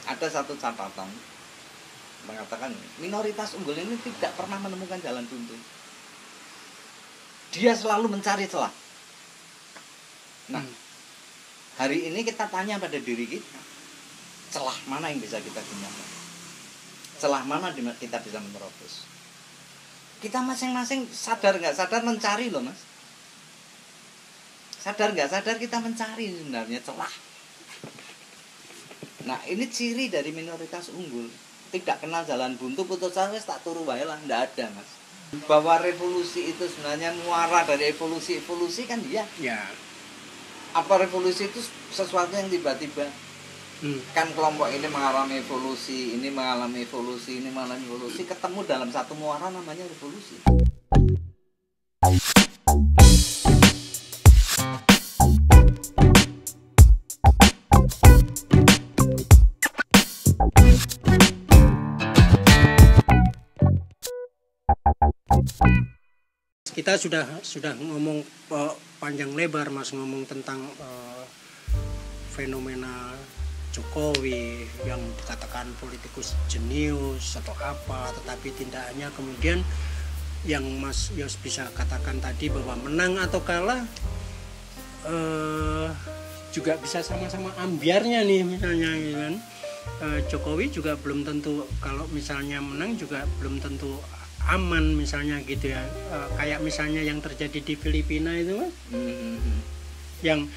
ada satu catatan mengatakan minoritas unggul ini tidak pernah menemukan jalan buntu. Dia selalu mencari celah. Nah, hari ini kita tanya pada diri kita, celah mana yang bisa kita gunakan? Celah mana kita bisa menerobos? Kita masing-masing sadar nggak sadar mencari loh mas. Sadar nggak sadar kita mencari sebenarnya celah. Nah ini ciri dari minoritas unggul. Tidak kenal jalan buntu, putus asa tak turu wae lah, nggak ada mas. Bahwa revolusi itu sebenarnya muara dari evolusi kan dia. Ya. Apa revolusi itu sesuatu yang tiba-tiba. Kan kelompok ini mengalami evolusi, ini mengalami evolusi, ini mengalami evolusi, ketemu dalam satu muara namanya revolusi. Kita sudah ngomong panjang lebar mas, ngomong tentang fenomena Jokowi yang dikatakan politikus jenius atau apa, tetapi tindakannya kemudian yang Mas Yos bisa katakan tadi bahwa menang atau kalah juga bisa sama-sama ambiarnya nih misalnya gitu kan. Jokowi juga belum tentu, kalau misalnya menang juga belum tentu aman misalnya gitu ya. Kayak misalnya yang terjadi di Filipina itu kan, yang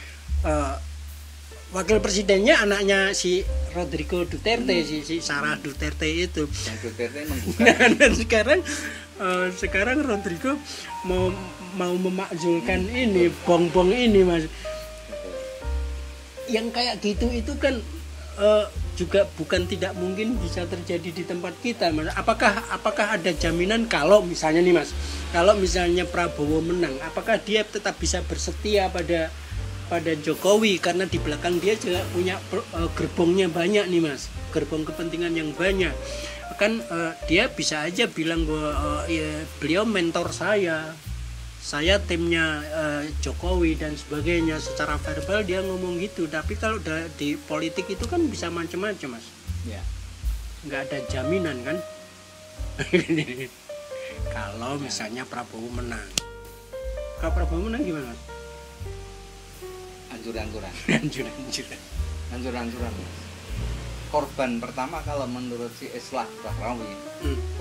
wakil presidennya anaknya si Rodrigo Duterte, si Sarah Duterte itu. Dan Duterte membuka. Dan sekarang Rodrigo mau memakzulkan ini bong-bong ini mas. Yang kayak gitu itu kan juga bukan tidak mungkin bisa terjadi di tempat kita mas. Apakah ada jaminan kalau misalnya nih mas, kalau misalnya Prabowo menang, apakah dia tetap bisa bersetia pada Jokowi karena di belakang dia juga punya gerbongnya banyak nih mas, gerbong kepentingan yang banyak. Kan dia bisa aja bilang bahwa ya, beliau mentor saya timnya Jokowi dan sebagainya. Secara verbal dia ngomong gitu, tapi kalau di politik itu kan bisa macam-macam mas. Ya. Nggak ada jaminan kan. Kalau misalnya Prabowo menang, kalau Prabowo menang gimana mas? Hancur-hancuran mas. Korban pertama kalau menurut si Islah Bahrawi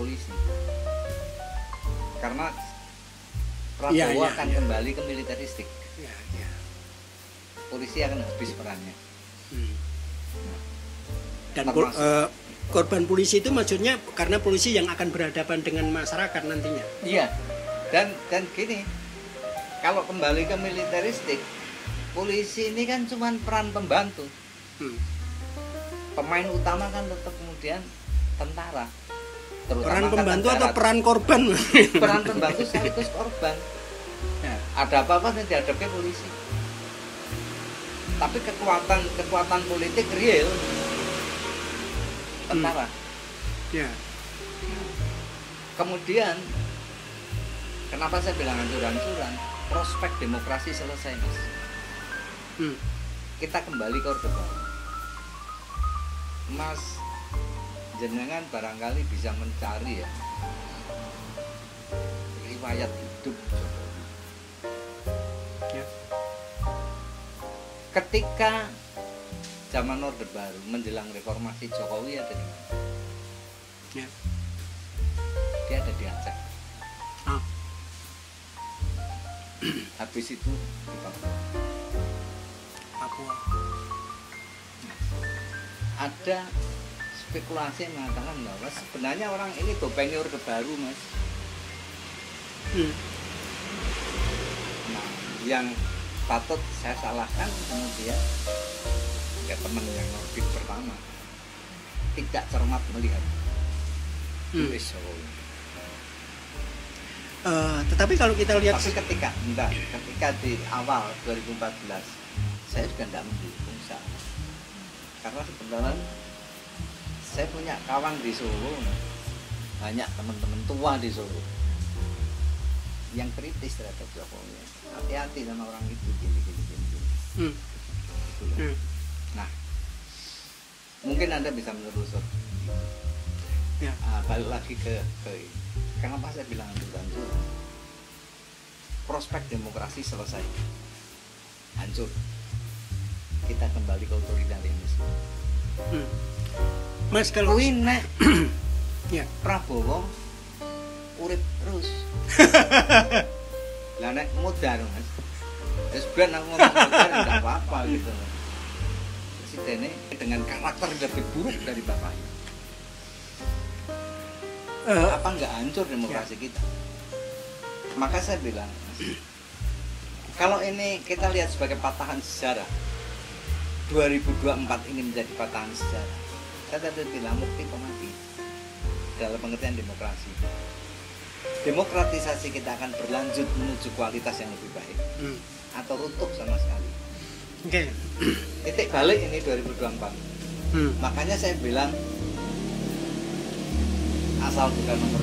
polisi, karena Prabowo akan kembali ke militeristik. Polisi akan habis perannya. Dan korban polisi itu maksudnya karena polisi yang akan berhadapan dengan masyarakat nantinya. Iya. Dan gini, kalau kembali ke militeristik, polisi ini kan cuma peran pembantu. Pemain utama kan tetap kemudian tentara. Peran pembantu atau peran korban? Peran pembantu sekaligus korban. Ya, ada apa-apa yang dihadapi polisi. Tapi kekuatan politik real tentara. Ya. Kemudian kenapa saya bilang hancur-hancuran? Prospek demokrasi selesai mas. Kita kembali ke Orde Baru. Mas jenengan barangkali bisa mencari ya riwayat hidup Jokowi. Ya. Ketika zaman Orde Baru menjelang reformasi Jokowi ada di mana? Ya. Dia ada di Aceh. Habis itu di Papua. Ada spekulasi yang mengatakan bahwa sebenarnya orang ini topengnya Orde Baru mas. Nah, yang patut saya salahkan kemudian ya teman yang orbit pertama tidak cermat melihat Jokowi. Tetapi kalau kita lihat, tapi ketika di awal 2014 saya juga tidak mendukung saya. Karena sebenarnya saya punya kawan di Solo, banyak teman-teman tua di Solo yang kritis terhadap Jokowi. Hati-hati sama orang itu gini. Nah, Mungkin Anda bisa menelusur. Ya. Balik lagi ke kenapa saya bilang hancur. Prospek demokrasi selesai, hancur. Kita kembali ke otoritarianisme. Mas kalau nek ya Prabowo urip terus. Lah nek modar Mas. Wis ben aku ngomong modar enggak apa-apa gitu. Presidennya dengan karakter lebih buruk dari bapaknya. Apa enggak hancur demokrasi kita? Maka saya bilang, kalau ini kita lihat sebagai patahan sejarah, 2024 ini menjadi patahan sejarah. Saya tadi bilang mukti pemati dalam pengertian demokrasi. Demokratisasi kita akan berlanjut menuju kualitas yang lebih baik, atau runtuh sama sekali. Oke. Titik balik ini 2024. Makanya saya bilang asal bukan nomor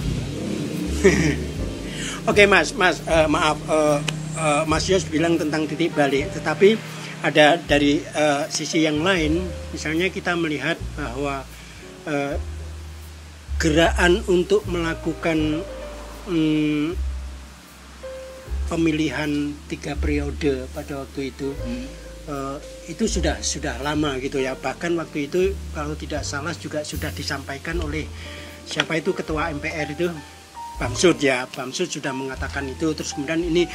2. Oke Mas, maaf, Mas Yos bilang tentang titik balik, tetapi ada dari sisi yang lain, misalnya kita melihat bahwa gerakan untuk melakukan pemilihan 3 periode pada waktu itu sudah lama gitu ya. Bahkan waktu itu kalau tidak salah juga sudah disampaikan oleh siapa itu ketua MPR itu, Bamsud ya. Bamsud sudah mengatakan itu, terus kemudian ini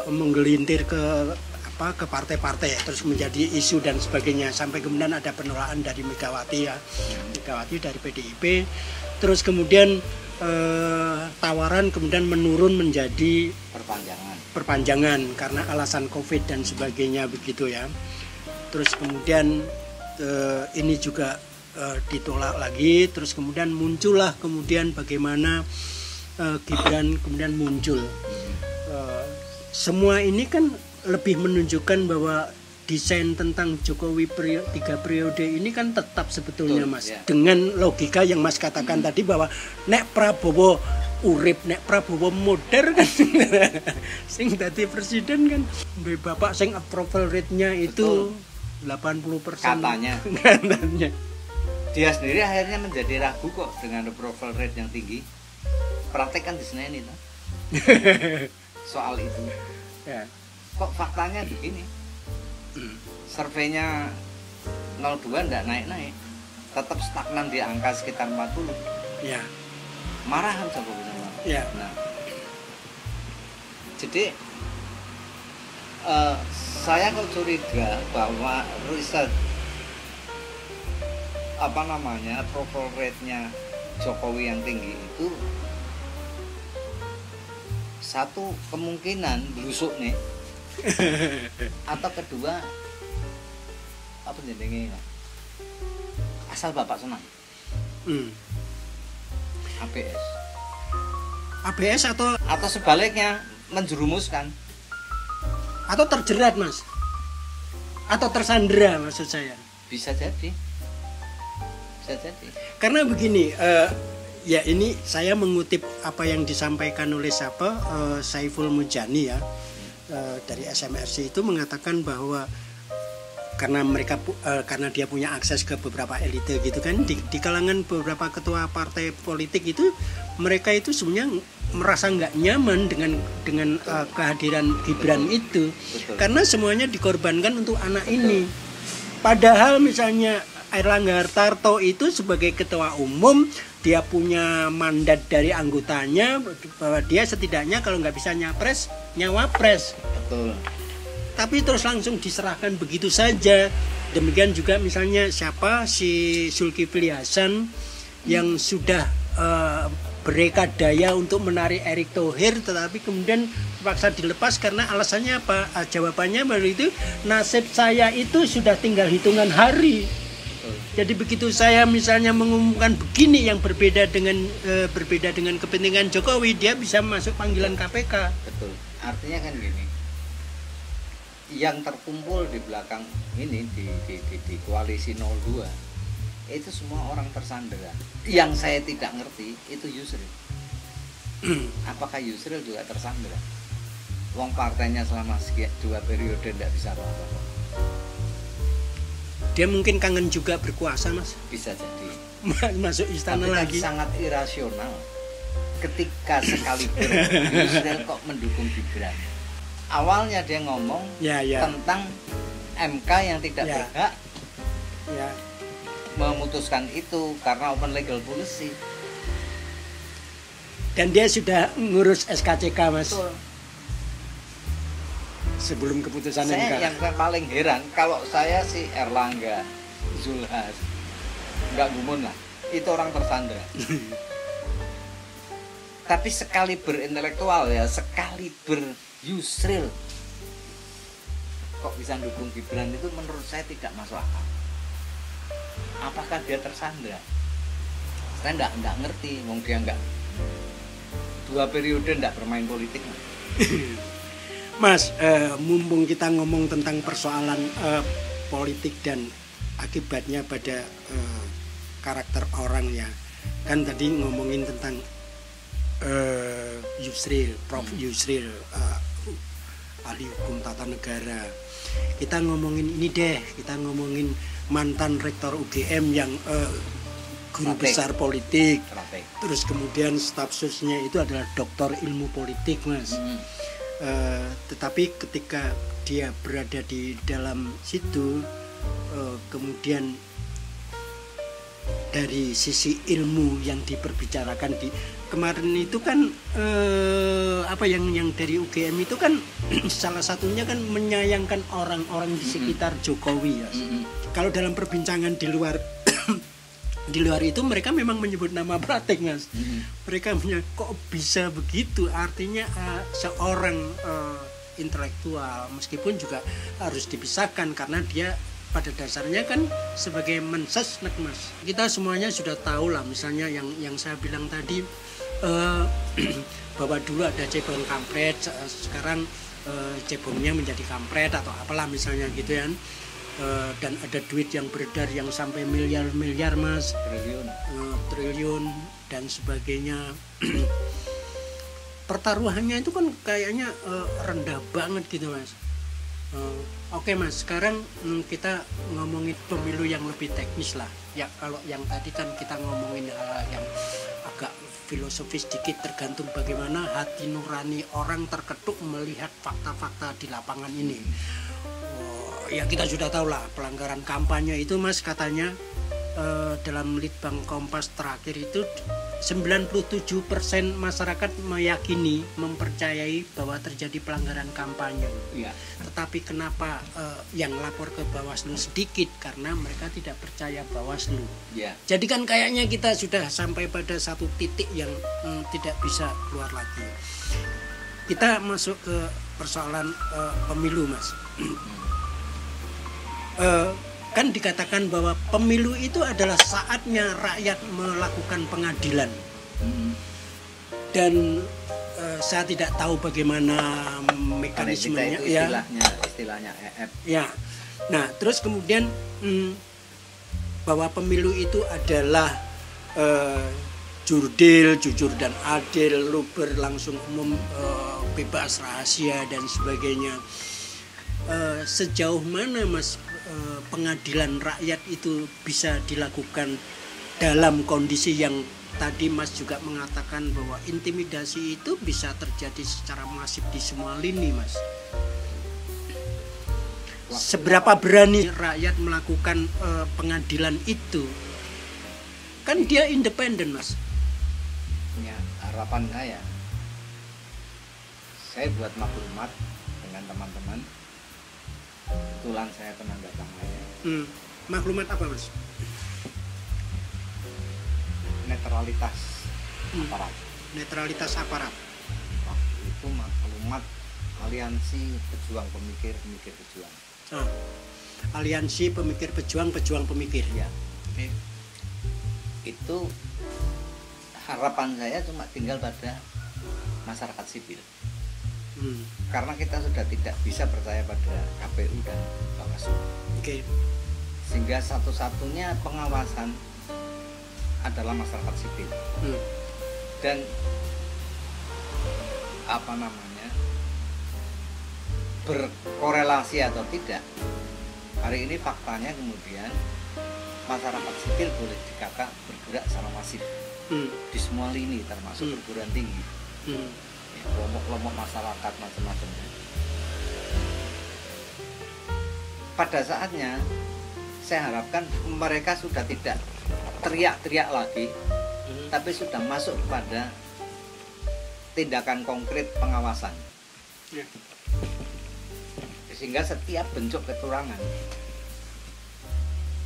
menggelintir ke partai-partai, terus menjadi isu dan sebagainya, sampai kemudian ada penolakan dari Megawati dari PDIP, terus kemudian tawaran kemudian menurun menjadi perpanjangan karena alasan COVID dan sebagainya begitu ya. Terus kemudian ini juga ditolak lagi, terus kemudian muncullah bagaimana Gibran kemudian muncul. Semua ini kan lebih menunjukkan bahwa desain tentang Jokowi 3 periode ini kan tetap sebetulnya Mas, dengan logika yang Mas katakan tadi bahwa nek Prabowo urip, nek Prabowo modern kan sing dadi presiden kan bapak sing approval rate-nya itu 80% katanya. Dia sendiri akhirnya menjadi ragu kok dengan approval rate yang tinggi. Praktek kan di Senin itu soal itu ya. Kok faktanya begini, surveinya 02 enggak naik-naik, tetap stagnan di angka sekitar 40 ya. Marahan Jokowi sama ya. Nah, jadi saya kok curiga bahwa riset approval rate-nya Jokowi yang tinggi itu satu kemungkinan blusuk nih atau kedua apa jenenge asal bapak senang. ABS atau sebaliknya menjerumuskan atau terjerat Mas, atau tersandera maksud saya. Bisa jadi karena begini, ya ini saya mengutip apa yang disampaikan oleh Saiful Mujani ya, dari SMRC itu mengatakan bahwa karena dia punya akses ke beberapa elite gitu kan, di kalangan beberapa ketua partai politik itu, mereka itu sebenarnya merasa nggak nyaman dengan kehadiran Gibran itu. Betul. Karena semuanya dikorbankan untuk anak ini. Padahal misalnya Airlangga Hartarto itu sebagai ketua umum, dia punya mandat dari anggotanya bahwa dia setidaknya kalau nggak bisa nyapres, nyawapres. Betul. Tapi terus langsung diserahkan begitu saja. Demikian juga misalnya si Zulkifli Hasan yang sudah berrekadaya untuk menarik Erick Thohir, tetapi kemudian terpaksa dilepas karena alasannya apa? Jawabannya baru itu, nasib saya itu sudah tinggal hitungan hari. Jadi begitu saya misalnya mengumumkan begini yang berbeda dengan kepentingan Jokowi, dia bisa masuk panggilan KPK. Betul. Artinya kan gini, yang terkumpul di belakang ini di koalisi 02 itu semua orang tersandera. Yang saya tidak ngerti itu Yusril. Apakah Yusril juga tersandera? Wong partainya selama 2 periode tidak bisa apa-apa. Dia mungkin kangen juga berkuasa, Mas. Bisa jadi. Masuk istana Tapi kan lagi. sangat irasional ketika sekaliber Yusril kok mendukung Gibran. Awalnya dia ngomong Ya. tentang MK yang tidak Ya. berhak Ya. memutuskan itu karena open legal policy. Dan dia sudah ngurus SKCK, Mas. Betul. Sebelum keputusan MK. Saya yang paling heran kalau saya si Erlangga, Zulhas, nggak gumun lah, itu orang tersandra. Tapi sekaliber intelektual ya, sekaliber Yusril, kok bisa dukung Gibran itu menurut saya tidak masuk akal. Apakah dia tersandra? Saya nggak ngerti, mungkin dia nggak 2 periode nggak bermain politik. Mas, mumpung kita ngomong tentang persoalan politik dan akibatnya pada karakter orang ya, kan tadi ngomongin tentang Yusril, Prof. Yusril, ahli hukum tata negara. Kita ngomongin ini deh, kita ngomongin mantan rektor UGM yang guru Strateg. besar politik. Strateg. Terus kemudian staf susnya itu adalah doktor ilmu politik, Mas. Tetapi ketika dia berada di dalam situ, kemudian dari sisi ilmu yang diperbicarakan di kemarin itu kan apa yang dari UGM itu kan salah satunya kan menyayangkan orang-orang di sekitar Jokowi ya. Kalau dalam perbincangan di luar di luar itu mereka memang menyebut nama Pratik, Mas. Mereka kok bisa begitu, artinya seorang intelektual meskipun juga harus dipisahkan karena dia pada dasarnya kan sebagai mensesnek, Mas. Kita semuanya sudah tahu lah, misalnya yang saya bilang tadi bahwa dulu ada cebong kampret, sekarang cebongnya menjadi kampret atau apalah misalnya gitu ya. Dan ada duit yang beredar yang sampai miliar-miliar, Mas, triliun dan sebagainya. Pertaruhannya itu kan kayaknya rendah banget gitu, Mas. Oke, Mas, sekarang kita ngomongin pemilu yang lebih teknis lah ya. Kalau yang tadi kan kita ngomongin hal yang agak filosofis dikit, tergantung bagaimana hati nurani orang terketuk melihat fakta-fakta di lapangan ini. Ya kita sudah tahu lah pelanggaran kampanye itu, Mas, katanya dalam Litbang Kompas terakhir itu 97% masyarakat meyakini, mempercayai bahwa terjadi pelanggaran kampanye. Ya. Tetapi kenapa yang lapor ke Bawaslu sedikit? Karena mereka tidak percaya Bawaslu. Ya. Jadi kan kayaknya kita sudah sampai pada satu titik yang tidak bisa keluar lagi. Kita masuk ke persoalan pemilu, Mas. Kan dikatakan bahwa pemilu itu adalah saatnya rakyat melakukan pengadilan. Dan saya tidak tahu bagaimana mekanismenya ya. Istilahnya EF. Ya. Nah, terus kemudian bahwa pemilu itu adalah jurdil, jujur dan adil, luber, langsung umum, bebas rahasia dan sebagainya. Sejauh mana, Mas, pengadilan rakyat itu bisa dilakukan dalam kondisi yang tadi Mas juga mengatakan bahwa intimidasi itu bisa terjadi secara masif di semua lini, Mas. Seberapa berani rakyat melakukan pengadilan itu? Kan dia independen, Mas. Ya, harapan saya buat maklumat dengan teman-teman. Kebetulan saya tenaga tangannya. Maklumat apa, Mas? Netralitas aparat. Netralitas aparat. Waktu itu maklumat aliansi pejuang pemikir pejuang. Aliansi pemikir pejuang pemikir. Ya. Oke. Itu harapan saya cuma tinggal pada masyarakat sipil. Karena kita sudah tidak bisa percaya pada KPU dan Bawaslu. Oke. Sehingga satu-satunya pengawasan adalah masyarakat sipil. Dan berkorelasi atau tidak, Hari ini faktanya kemudian masyarakat sipil boleh dikata bergerak secara masif di semua lini termasuk perguruan tinggi, ya, kelompok-kelompok masyarakat macam-macamnya. Pada saatnya saya harapkan mereka sudah tidak teriak-teriak lagi, tapi sudah masuk pada tindakan konkret pengawasan, sehingga setiap bentuk kecurangan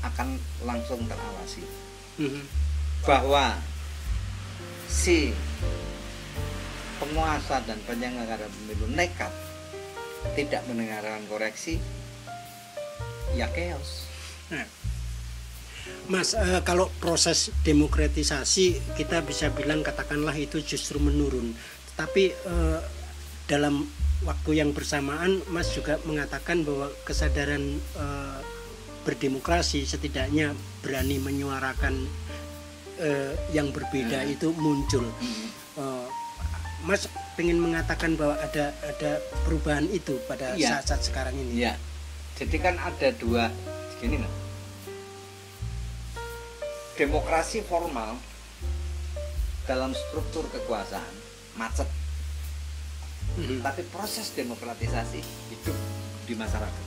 akan langsung terawasi. Bahwa si penguasa dan penyelenggara pemilu nekat tidak mendengarkan koreksi, ya chaos. Nah, Mas, kalau proses demokratisasi kita bisa bilang katakanlah itu justru menurun, tapi dalam waktu yang bersamaan Mas juga mengatakan bahwa kesadaran berdemokrasi setidaknya berani menyuarakan yang berbeda itu muncul. Mas ingin mengatakan bahwa ada perubahan itu pada saat-saat sekarang ini. Ya, jadi kan ada dua gini, Mas. Demokrasi formal dalam struktur kekuasaan macet, tapi proses demokratisasi hidup di masyarakat.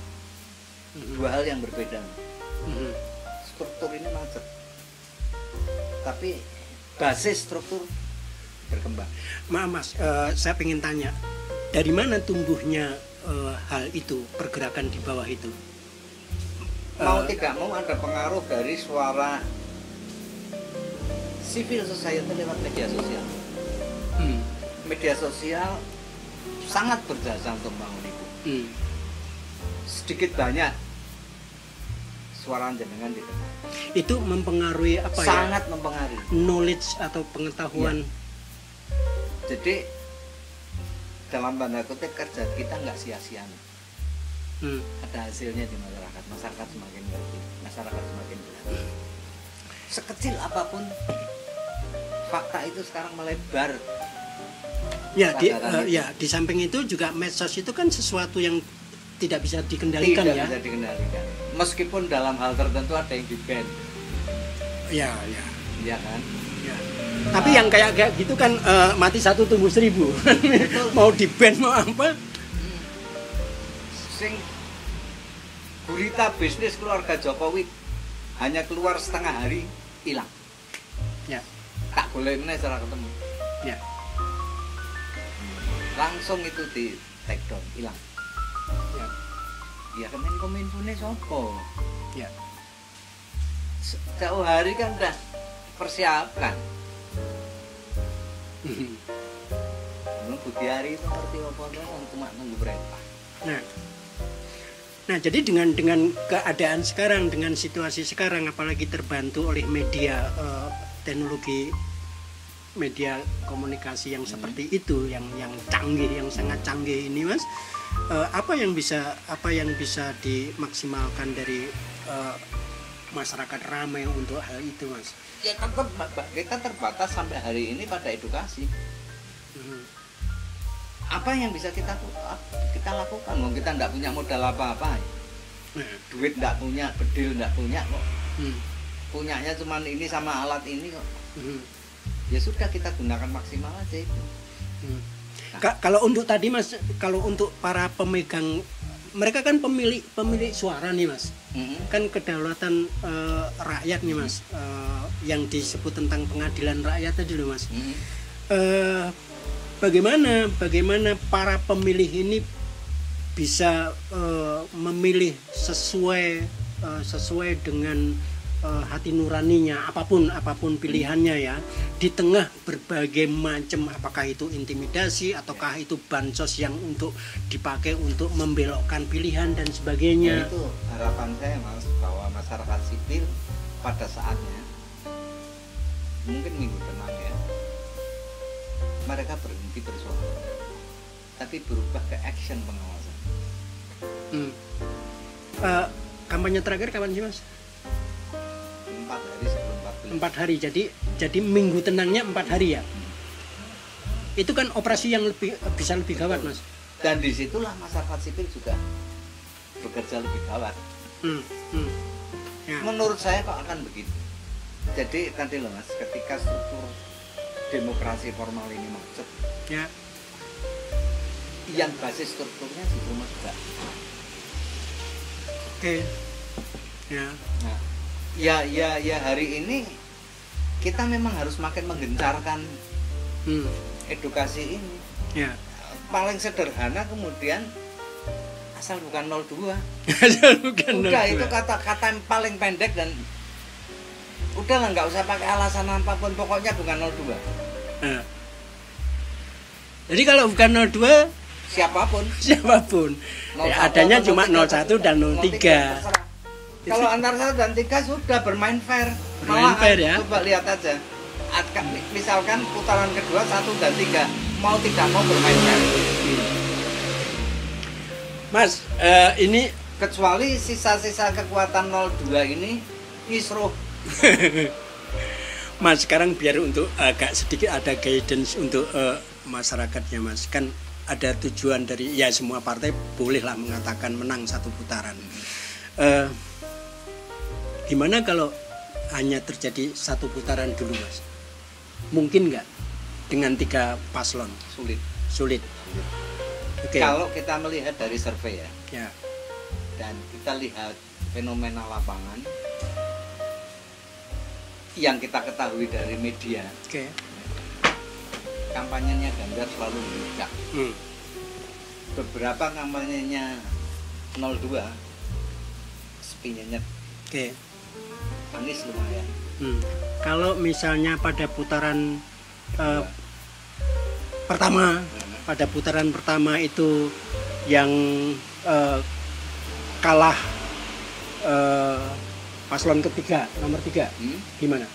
Dua hal yang berbeda. Struktur ini macet, tapi basis struktur berkembang. Maaf Mas, saya ingin tanya, dari mana tumbuhnya hal itu, pergerakan di bawah itu? Mau tidak mau ada pengaruh dari suara civil society lewat media sosial. Media sosial sangat berjasa untuk membangun itu. Sedikit banyak suara jenengan didengar. Itu mempengaruhi apa sangat ya? Sangat mempengaruhi knowledge atau pengetahuan. Ya. Jadi dalam tanda kutip kerja kita nggak sia-sia. Ada hasilnya di masyarakat. Masyarakat semakin ngerti, masyarakat semakin berani. Sekecil apapun fakta itu sekarang melebar. Ya, di samping itu juga medsos itu kan sesuatu yang tidak bisa dikendalikan. Tidak bisa dikendalikan. Meskipun dalam hal tertentu ada yang di-ban. Ya. Iya kan? Ya. Tapi yang kayak gitu kan mati satu tumbuh 1000. Mau di-ban mau apa? Sing berita bisnis keluarga Jokowi hanya keluar setengah hari hilang. Ya. Tak boleh meneh secara ketemu. Ya. Langsung itu di take down, hilang. Ya. Ya Kemenkominfo-ne sopo? Ya. Jauh hari kan udah persiapkan. Budi Ari itu ngerti apa kan cuma nunggu perintah. Nah, jadi dengan keadaan sekarang, dengan situasi sekarang, apalagi terbantu oleh media teknologi media komunikasi yang seperti itu, yang canggih, yang sangat canggih ini, Mas, apa yang bisa dimaksimalkan dari masyarakat ramai untuk hal itu, Mas? Ya tetap kita terbatas sampai hari ini pada edukasi. Apa yang bisa kita lakukan? Mau kita nggak punya modal apa-apa, duit nggak punya, bedil nggak punya kok. Punyanya cuman ini sama alat ini kok. Ya sudah, kita gunakan maksimal aja itu. Kalau untuk tadi Mas, kalau untuk para pemegang, mereka kan pemilik suara nih Mas, kan kedaulatan rakyat nih Mas, yang disebut tentang pengadilan rakyat tadi loh Mas. Bagaimana para pemilih ini bisa memilih sesuai dengan hati nuraninya, apapun pilihannya ya, di tengah berbagai macam, apakah itu intimidasi ataukah itu bansos yang untuk dipakai untuk membelokkan pilihan dan sebagainya. Itu harapan saya Mas, bahwa masyarakat sipil pada saatnya mungkin minggu tenang ya, mereka berhenti bersuara tapi berubah ke action pengawasan. Kampanye terakhir kapan sih Mas? 4 hari sebelum 4 hari, jadi minggu tenangnya 4 hari ya. Itu kan operasi yang bisa lebih gawat Mas. Dan disitulah masyarakat sipil juga bekerja lebih gawat. Ya. Menurut saya kok akan begitu. Jadi tadi loh Mas, ketika struktur demokrasi formal ini macet, Ya. yang basis strukturnya justru megah. Oke. Ya. Nah, ya hari ini kita memang harus makin menggencarkan edukasi ini. Ya. Paling sederhana kemudian asal bukan 02. Bukan Udah 02. itu kata-kata yang paling pendek dan udahlah nggak usah pakai alasan apapun, pokoknya bukan 02. Nah. Jadi kalau bukan 02 Siapapun. Ya, adanya cuma 01 dan 03. Terserah. Kalau antara 1 dan 3 sudah bermain fair. Bermain fair ya. Coba lihat aja. Misalkan putaran kedua 1 dan 3 mau tidak mau bermain fair. Mas, ini Kecuali sisa-sisa kekuatan 02 ini kisruh. Mas, sekarang biar untuk agak sedikit ada guidance untuk masyarakatnya Mas. Kan ada tujuan dari ya semua partai bolehlah mengatakan menang satu putaran. Gimana kalau hanya terjadi satu putaran dulu Mas? Mungkin nggak dengan 3 paslon? Sulit. Oke. Kalau kita melihat dari survei ya, Ya. dan kita lihat fenomena lapangan yang kita ketahui dari media, Oke. kampanyenya Ganjar selalu meningkat. Hmm. Beberapa kampanyenya 02 sepinya nyet, Oke. Anies lumayan. Kalau misalnya pada putaran pertama, pada putaran pertama itu yang kalah paslon ketiga, nomor 3, gimana?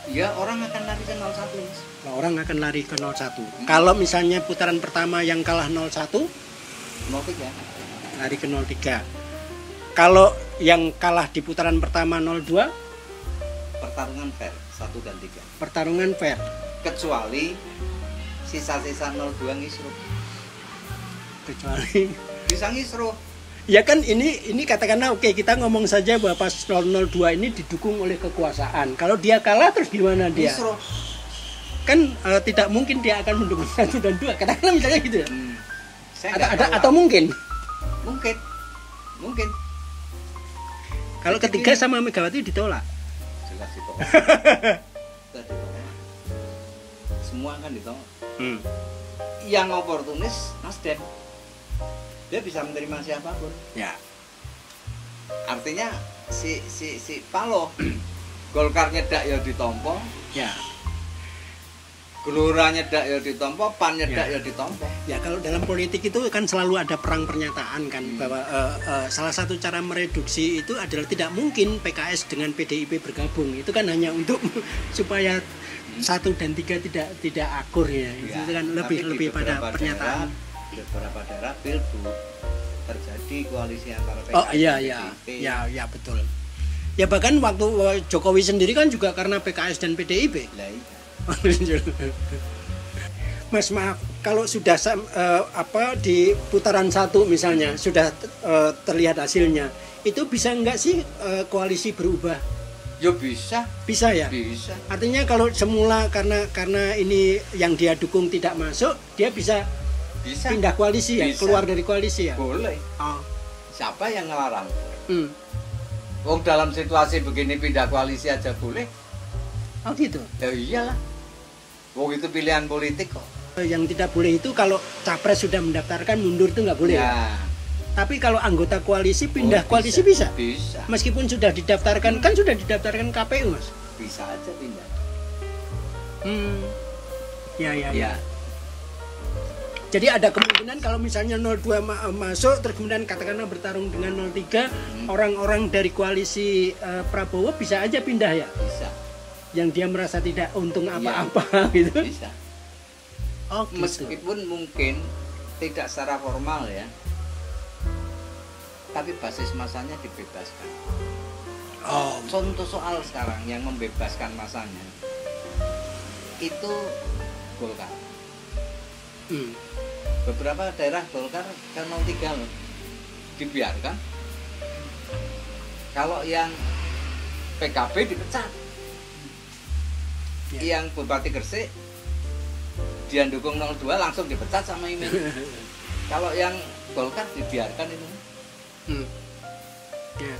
Ya orang akan lari ke 01 Mas. Orang akan lari ke 01. Kalau misalnya putaran pertama yang kalah 01, 03. lari ke 03. Kalau yang kalah di putaran pertama 02, Pertarungan fair 1 dan 3. pertarungan fair. Kecuali sisa-sisa 02 ngisruh. Kecuali Bisa ngisruh. ya kan ini katakanlah oke, kita ngomong saja bahwa paslon 02 ini didukung oleh kekuasaan. Kalau dia kalah terus gimana dia? Ngisruh. Kan tidak mungkin dia akan mendukung 1 dan 2. Katakanlah misalnya gitu ya. Saya nggak tahu. Atau mungkin Mungkin. kalau ketiga sama Megawati ditolak. Jelas ditolak. Sudah ditolak. Semua kan ditolak. Yang oportunis Nasdem, dia bisa menerima siapapun. Ya. Artinya si Paloh Golkar nyedak ya ditompo, Ya. Gelora nyedak ya ditompo, PAN nyedak ya ditompo. Ya kalau dalam politik itu kan selalu ada perang pernyataan kan, bahwa salah satu cara mereduksi itu adalah tidak mungkin PKS dengan PDIP bergabung. Itu kan hanya untuk supaya 1 dan 3 tidak akur ya. Ya, Itu kan tapi lebih di pada beberapa pernyataan. Di beberapa daerah pilbud terjadi koalisi antara PKS Oh iya dan iya. PDIP. Ya betul. Ya bahkan waktu Jokowi sendiri kan juga karena PKS dan PDIP. Lah iya. Mas, maaf, kalau sudah di putaran 1 misalnya sudah terlihat hasilnya, itu bisa nggak sih koalisi berubah? Ya bisa. Bisa ya? Bisa. Artinya kalau semula karena ini yang dia dukung tidak masuk, dia bisa pindah koalisi ya, Bisa. keluar dari koalisi ya? Boleh. Oh. Siapa yang ngelarang? Hmm. Wong dalam situasi begini pindah koalisi aja boleh. Oh gitu. Ya iyalah. Wong itu pilihan politik kok. Yang tidak boleh itu kalau capres sudah mendaftarkan mundur itu nggak boleh. Ya. Tapi kalau anggota koalisi pindah Oh, koalisi bisa. Bisa. Meskipun sudah didaftarkan, kan sudah didaftarkan KPU Mas. Bisa aja pindah. Ya. Jadi ada kemungkinan kalau misalnya 02 masuk terus kemudian katakanlah bertarung dengan 03, orang-orang dari koalisi Prabowo bisa aja pindah ya. Bisa. Yang dia merasa tidak untung apa-apa gitu. Bisa. Oh, gitu. Meskipun mungkin tidak secara formal ya. Tapi basis masanya dibebaskan. Oh, Contoh soal sekarang yang membebaskan masanya itu Golkar. Beberapa daerah Golkar ke 03 loh dibiarkan Kalau yang PKB dipecat. Ya. Yang Bupati Gresik dia dukung 02 langsung dipecat sama Imin. Kalau yang Golkar dibiarkan itu. Ya.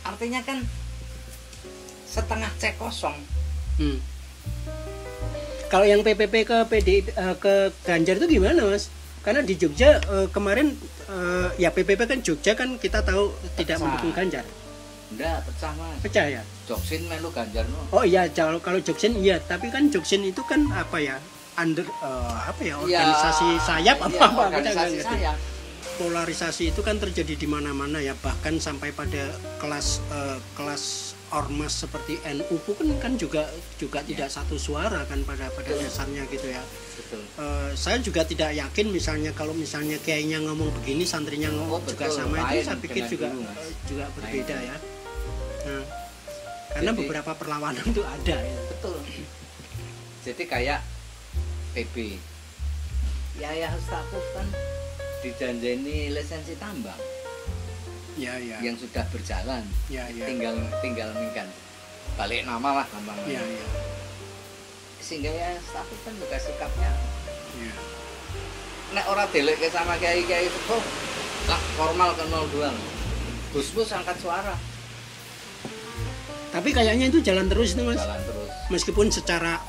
Artinya kan setengah cek kosong. Kalau yang PPP ke ke Ganjar itu gimana, Mas? Karena di Jogja kemarin ya PPP kan Jogja kan kita tahu tidak mendukung Ganjar. Enggak, pecah Mas. Pecah ya? Joksin melu Ganjar no. Oh iya, kalau Joksin iya, tapi kan Joksin itu kan apa ya? Organisasi sayap apa organisasi sayap. Polarisasi itu kan terjadi di mana-mana ya, bahkan sampai pada kelas ormas seperti NU kan juga tidak satu suara kan pada dasarnya gitu ya. Betul. Saya juga tidak yakin misalnya kalau misalnya kiainya ngomong begini, santrinya ngomong juga sama, itu saya pikir juga berbeda ya. Nah, karena beberapa perlawanan itu ada ya. Betul. Jadi kayak PB ya status kan dijanjeni lisensi tambang ya. Yang sudah berjalan ya. tinggal minggan balik nama lah tambangnya ya. Sehingga ya status kan juga sikapnya ya. Nek ora deleke sama kiai-kiai itu lah formal ke 02 Gus angkat suara. Tapi kayaknya itu jalan terus itu, Mas. Jalan terus. Meskipun secara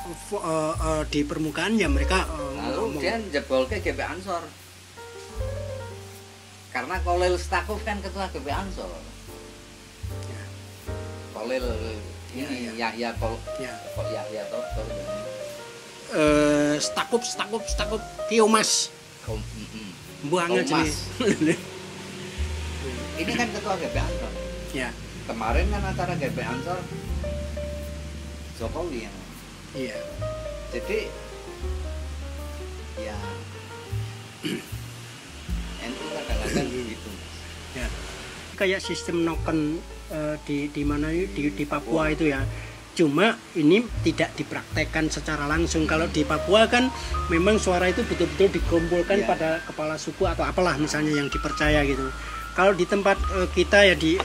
di permukaan ya mereka lalu dia jebolke GP Ansor. Karena Kolil Stakuf kan ketua GP Ansor. Ya. Kolil ini Yahya Toto. Stakuf Kiomas. Buangnya jenis. Ini kan ketua GP Ansor. Ya. Kemarin kan acara GP Ansor Jokowi yang. Iya. Jadi ya NU kadang-kadang gitu. Ya. Kayak sistem noken di mana di Papua itu ya. Cuma ini tidak dipraktekkan secara langsung. Kalau di Papua kan memang suara itu betul-betul dikumpulkan pada kepala suku atau apalah misalnya yang dipercaya gitu. Kalau di tempat kita ya di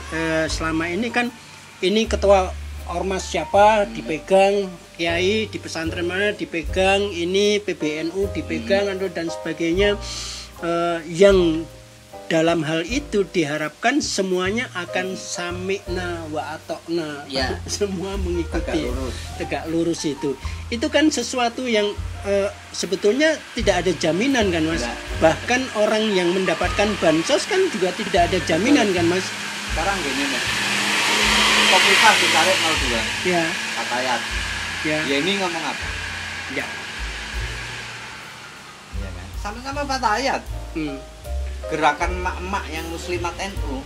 selama ini kan ini ketua ormas siapa dipegang, kiai di pesantren mana dipegang, ini PBNU dipegang dan sebagainya, yang dalam hal itu diharapkan semuanya akan sami'na wa atokna, semua mengikuti tegak lurus itu kan sesuatu yang sebetulnya tidak ada jaminan kan, Mas. Bahkan orang yang mendapatkan bansos kan juga tidak ada jaminan kan, Mas. Sekarang gini Mas, Kofifa ditarik 02 ya Fatayat ya ini ngomong apa ya kan sama-sama Fatayat. Gerakan emak-emak yang muslimat NU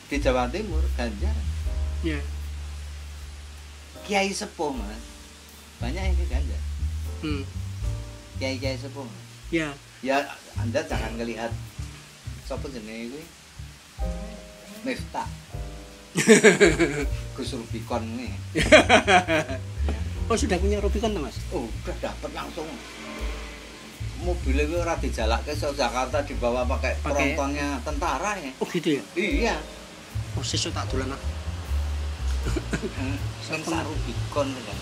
di Jawa Timur Ganjar kiai sepuh Mas banyak yang ke Ganjar kiai sepuh ya Anda jangan ngelihat siapa jenenge kuwi Miftah Gus Rubicon nih. Oh sudah punya Rubicon tuh Mas? Oh udah dapat langsung. Mobilnya itu ora dijalakke ke Jakarta dibawa pakai penontonnya tentara ya. Oh gitu ya? Iya. Oh sesuk tak dolan aku. Sampai Rubicon kan.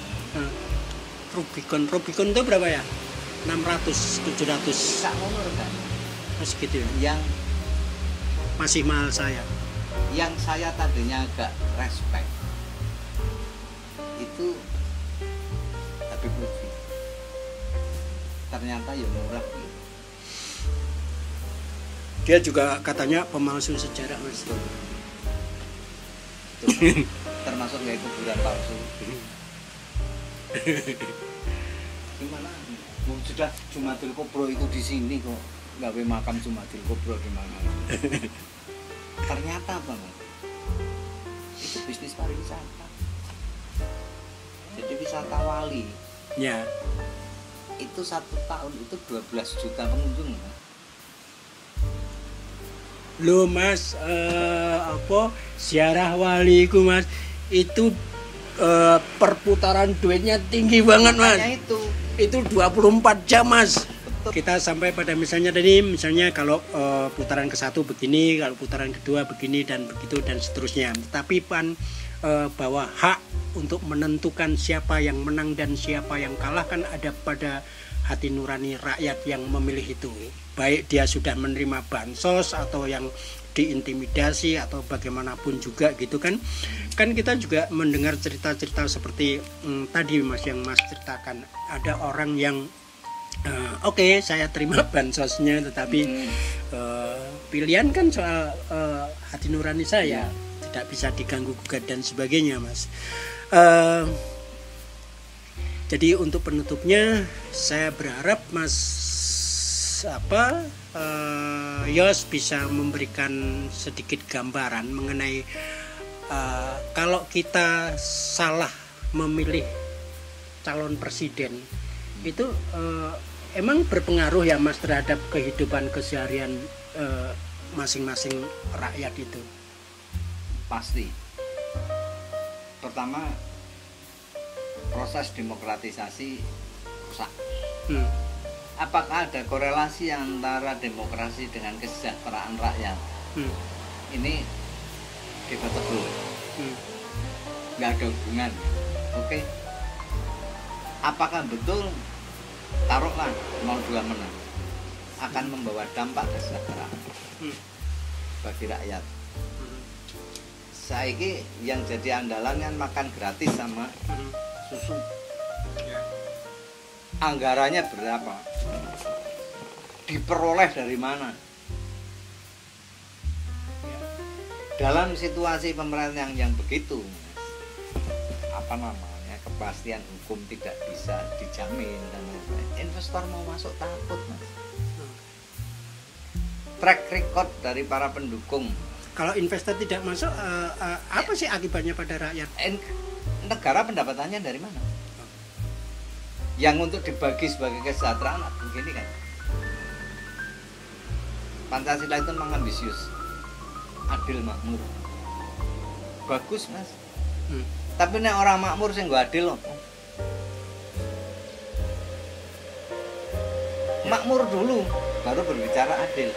Rubicon itu berapa ya? 600, 700. Tak ngono kan. Mas gitu ya? Yang masih mahal saya. Yang saya tadinya agak respect itu Habib Lutfi. Ternyata ya murah gitu. Dia juga katanya pemalsu sejarah Mas. Itu termasuk kayak kuburan palsu. Gimana? Sudah Jumadil Kubro itu di sini kok, gawe makam Jumadil Kubro di mana? Ternyata Bang, itu bisnis pariwisata. Jadi wisata wali. Ya. Itu 1 tahun itu 12 juta pengunjung. Loh Mas, ziarah wali ku Mas, itu perputaran duitnya tinggi banget Mas. Makanya itu 24 jam Mas. Kita sampai pada misalnya tadi, misalnya kalau putaran ke-1 begini, kalau putaran kedua begini dan begitu dan seterusnya. Tapi bahwa hak untuk menentukan siapa yang menang dan siapa yang kalah kan ada pada hati nurani rakyat yang memilih itu. Baik dia sudah menerima bansos atau yang diintimidasi atau bagaimanapun juga gitu kan. Kan kita juga mendengar cerita-cerita seperti tadi Mas yang Mas ceritakan, ada orang yang oke, saya terima bansosnya, tetapi pilihan kan soal hati nurani saya, tidak bisa diganggu gugat dan sebagainya, Mas. Jadi untuk penutupnya, saya berharap Mas Yos bisa memberikan sedikit gambaran mengenai kalau kita salah memilih calon presiden itu emang berpengaruh ya Mas terhadap kehidupan keseharian masing-masing rakyat itu? Pasti. Pertama, proses demokratisasi rusak. Apakah ada korelasi antara demokrasi dengan kesejahteraan rakyat? Ini debatable. Nggak ada hubungan. Oke. Apakah betul taruhlah 02 menang akan membawa dampak kesejahteraan bagi rakyat? Saiki yang jadi andalan kan makan gratis sama susu. Anggarannya berapa? Diperoleh dari mana? Dalam situasi pemerintahan yang begitu, kepastian hukum tidak bisa dijamin dan lain-lain. Investor mau masuk takut, Mas. Track record dari para pendukung. Kalau investor tidak masuk, apa sih akibatnya pada rakyat? Negara pendapatannya dari mana? Yang untuk dibagi sebagai kesejahteraan begini kan. Pancasila itu memang ambisius, adil makmur, bagus Mas. Tapi nek orang makmur sing gak adil loh. Makmur dulu, baru berbicara adil.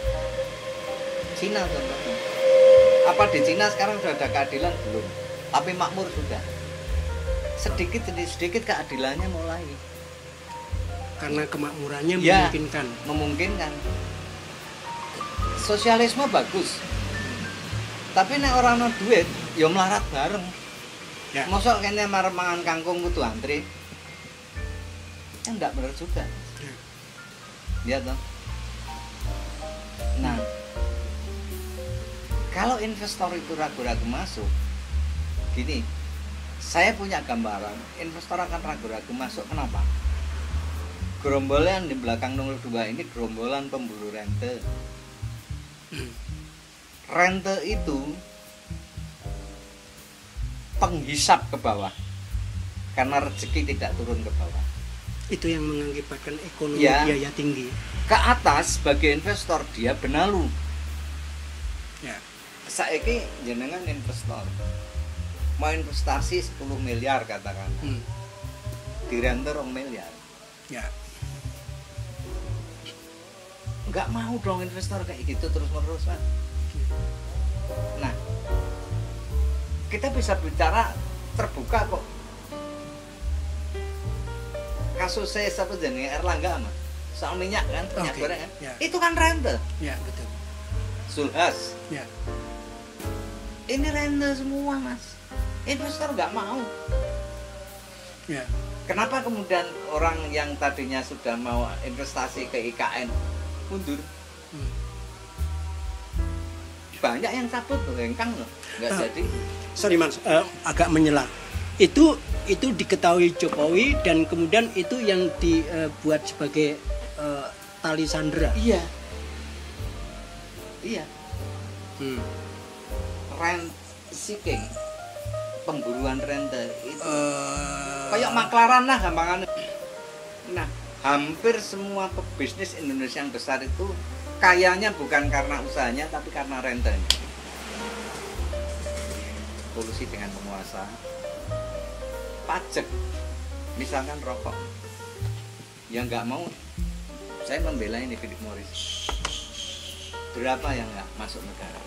Cina contohnya. Apa di Cina sekarang sudah ada keadilan? Belum. Tapi makmur sudah. Sedikit demi sedikit keadilannya mulai. Karena kemakmurannya memungkinkan. Sosialisme bagus. Tapi nek orang no duit, ya melarat bareng. Ya. Mosok kene marep mangan kangkung kudu antri. Kan enggak benar juga. Ya toh. Nah, kalau investor itu ragu-ragu masuk, gini, saya punya gambaran, investor akan ragu-ragu masuk. Kenapa? Gerombolan di belakang 02 ini gerombolan pemburu rente. Rente itu penghisap ke bawah karena rezeki tidak turun ke bawah. Itu yang mengakibatkan ekonomi biaya tinggi. Ke atas sebagai investor dia benalu. Ya. Saiki jenengan investor mau investasi 10 miliar katakan. Di rente 2 miliar. Ya. Enggak mau dong investor kayak gitu terus-menerus kan. Nah, kita bisa bicara terbuka kok. Kasus saya siapa jenenge Erlangga Mas. Soal minyak kan, minyak goreng kan. Ya. Itu kan rente. Ya, betul. Sulhas. Ya. Ini rente semua, Mas. Investor nggak mau. Ya. Kenapa kemudian orang yang tadinya sudah mau investasi ke IKN mundur? Banyak yang cabut tuh, hengkang loh, nggak jadi. Sorry Mas, agak menyela. Itu diketahui Jokowi dan kemudian itu yang dibuat sebagai tali sandera. Iya. Rent seeking, pemburuan rente itu kayak maklaran lah gampangannya. Nah, hampir semua pebisnis Indonesia yang besar itu kayanya bukan karena usahanya tapi karena rentenya. Polusi dengan penguasa, pajak, misalkan rokok, yang nggak mau Saya membela ini Philip Morris. Berapa yang nggak masuk negara?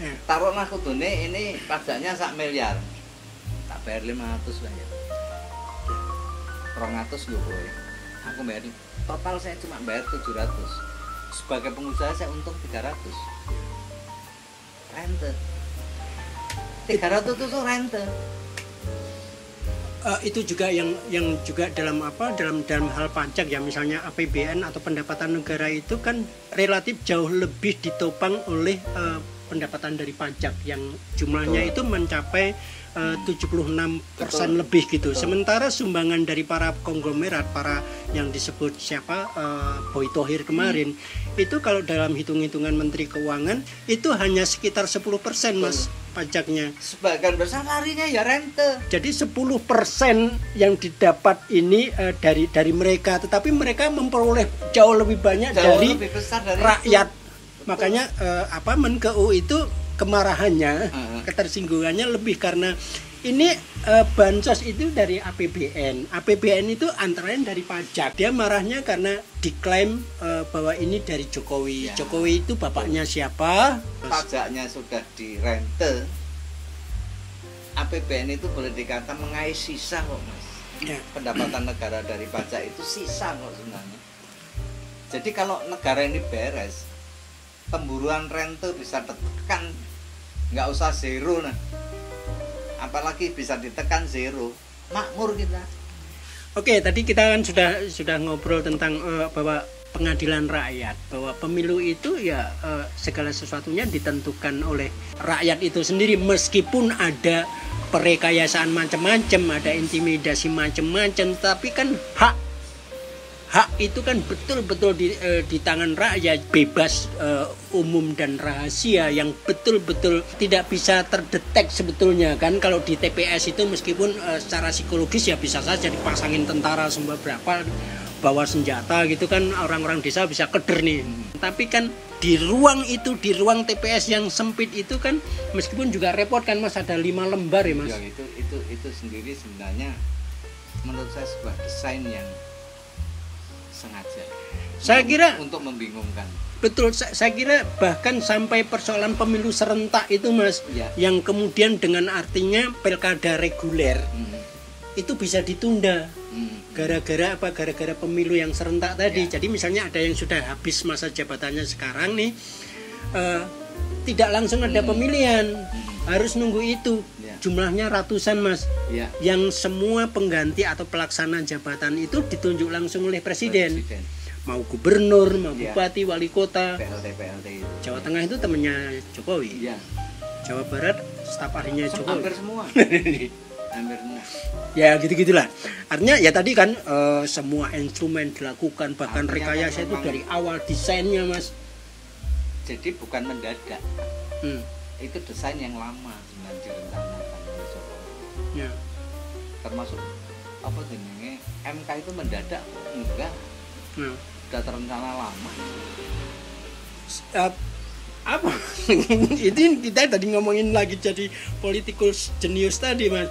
Ya. Taruhlah kudune ini pajaknya 1 miliar. Tak bayar 500 lah ya. 200 gue kowe. Aku bayar total saya cuma bayar 700. Sebagai pengusaha saya untung 300. Rente. 300 itu tuh rente. Itu juga yang juga dalam hal pajak ya, misalnya APBN atau pendapatan negara itu kan relatif jauh lebih ditopang oleh pendapatan dari pajak yang jumlahnya itu mencapai 76% lebih gitu. Sementara sumbangan dari para konglomerat, para yang disebut siapa Boy Thohir kemarin, itu kalau dalam hitung-hitungan Menteri Keuangan itu hanya sekitar 10% Mas pajaknya. Sebagian besar larinya ya rente. Jadi 10% yang didapat ini dari mereka, tetapi mereka memperoleh jauh lebih banyak dari rakyat. Makanya Menkeu itu kemarahannya, ketersinggungannya lebih karena ini bansos itu dari APBN. APBN itu antara lain dari pajak. Dia marahnya karena diklaim bahwa ini dari Jokowi. Ya. Jokowi itu bapaknya siapa? Pajaknya sudah dirente. APBN itu boleh dikata mengais sisa kok Mas. Ya. Pendapatan negara dari pajak itu sisa kok sebenarnya. Jadi kalau negara ini beres, pemburuan rente bisa ditekan, nggak usah zero nah, apalagi bisa ditekan zero, makmur kita. Oke, tadi kita kan sudah ngobrol tentang bahwa pengadilan rakyat, bahwa pemilu itu ya segala sesuatunya ditentukan oleh rakyat itu sendiri, meskipun ada perekayasaan macam-macam, ada intimidasi macam-macam, tapi kan hak itu kan betul-betul di tangan rakyat, bebas, umum dan rahasia, yang betul-betul tidak bisa terdetek sebetulnya kan. Kalau di TPS itu meskipun secara psikologis ya bisa saja dipasangin tentara semua berapa, bawa senjata gitu kan, orang-orang desa bisa keder nih. Tapi kan di ruang itu, di ruang TPS yang sempit itu kan, meskipun juga repot kan Mas, ada 5 lembar ya Mas. Ya, itu sendiri sebenarnya menurut saya sebuah desain yang sengaja saya kira untuk membingungkan. Betul, saya kira bahkan sampai persoalan pemilu serentak itu Mas, ya, yang kemudian dengan artinya pilkada reguler itu bisa ditunda gara-gara apa? Gara-gara pemilu yang serentak tadi. Ya. Jadi misalnya ada yang sudah habis masa jabatannya sekarang nih, tidak langsung ada pemilihan, harus nunggu itu. Jumlahnya ratusan Mas, ya, yang semua pengganti atau pelaksana jabatan itu ditunjuk langsung oleh presiden. Mau gubernur, mau bupati, wali kota. PLT. Jawa Tengah itu temennya Jokowi. Ya. Jawa Barat staf ahlinya Jokowi. Hampir semua. Hampir semua. Ya gitu-gitulah. Artinya ya tadi kan semua instrumen dilakukan, bahkan rekayasa itu dari awal desainnya Mas. Jadi bukan mendadak. Itu desain yang lama sebenarnya direncanakan oleh Jokowi. Ya. Termasuk apa jenenge MK itu mendadak enggak? Sudah terencana lama. Apa? Itu kita tadi ngomongin lagi jadi politikus jenius tadi Mas.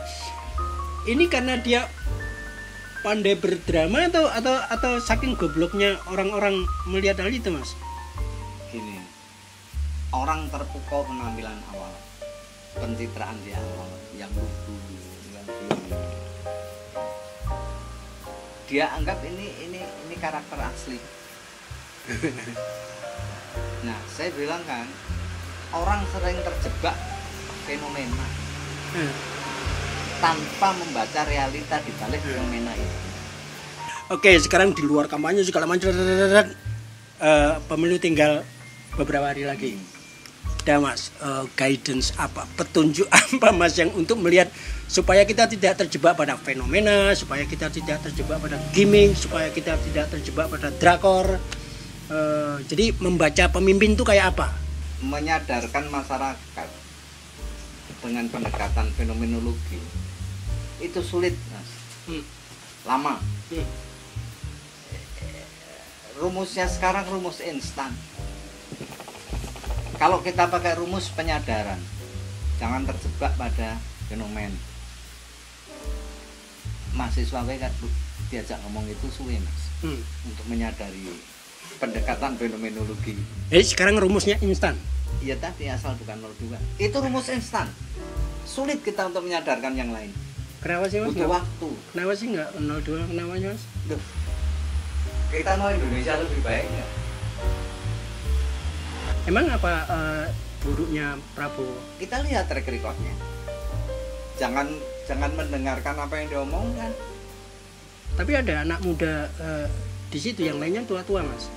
Ini karena dia pandai berdrama atau saking gobloknya orang-orang melihat hal itu Mas? Gini. Orang terpukau penampilan awal, pencitraan di awal yang lugu, yang dia anggap ini karakter asli. Nah, saya bilang kan, orang sering terjebak fenomena tanpa membaca realita di balik fenomena itu. Oke, sekarang di luar kampanye segala macam, pemilu tinggal beberapa hari lagi. Ada Mas, guidance apa, petunjuk apa Mas yang untuk melihat supaya kita tidak terjebak pada fenomena, supaya kita tidak terjebak pada gimmick, supaya kita tidak terjebak pada drakor. Jadi membaca pemimpin itu kayak apa? Menyadarkan masyarakat dengan pendekatan fenomenologi itu sulit Mas, lama. Rumusnya sekarang rumus instan. Kalau kita pakai rumus penyadaran, jangan terjebak pada fenomen. Mahasiswa kan diajak ngomong itu suwe Mas, untuk menyadari pendekatan fenomenologi. Jadi sekarang rumusnya instan. Iya tadi asal bukan 02. Itu rumus instan. Sulit kita untuk menyadarkan yang lain. Kenapa sih mas? Butuh waktu. Kenapa sih nggak 02 namanya mas? Duh. Kita mau Indonesia lebih baik nggak? Emang apa buruknya Prabowo? Kita lihat track recordnya. Jangan mendengarkan apa yang diomongkan. Tapi ada anak muda di situ, yang lainnya tua-tua mas.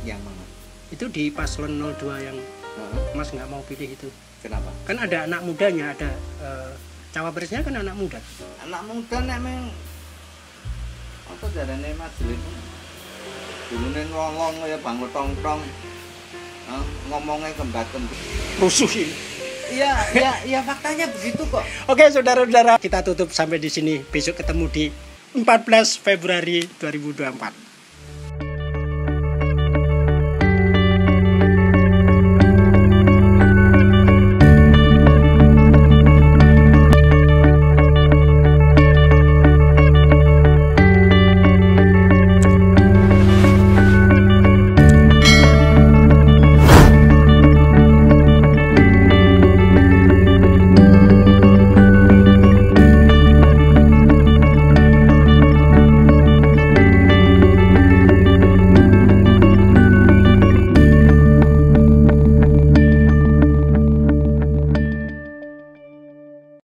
Yang mana? Itu di paslon 02 yang mas nggak mau pilih itu. Kenapa? Kan ada anak mudanya, ada cawapresnya kan anak muda. Anak muda memang apa jarane majelis dulune ngolong ya bangun tongkrong ngomongnya kembat-kembut Rusuh ini. Iya faktanya begitu kok. Oke saudara-saudara, kita tutup sampai di sini. Besok ketemu di 14 Februari 2024.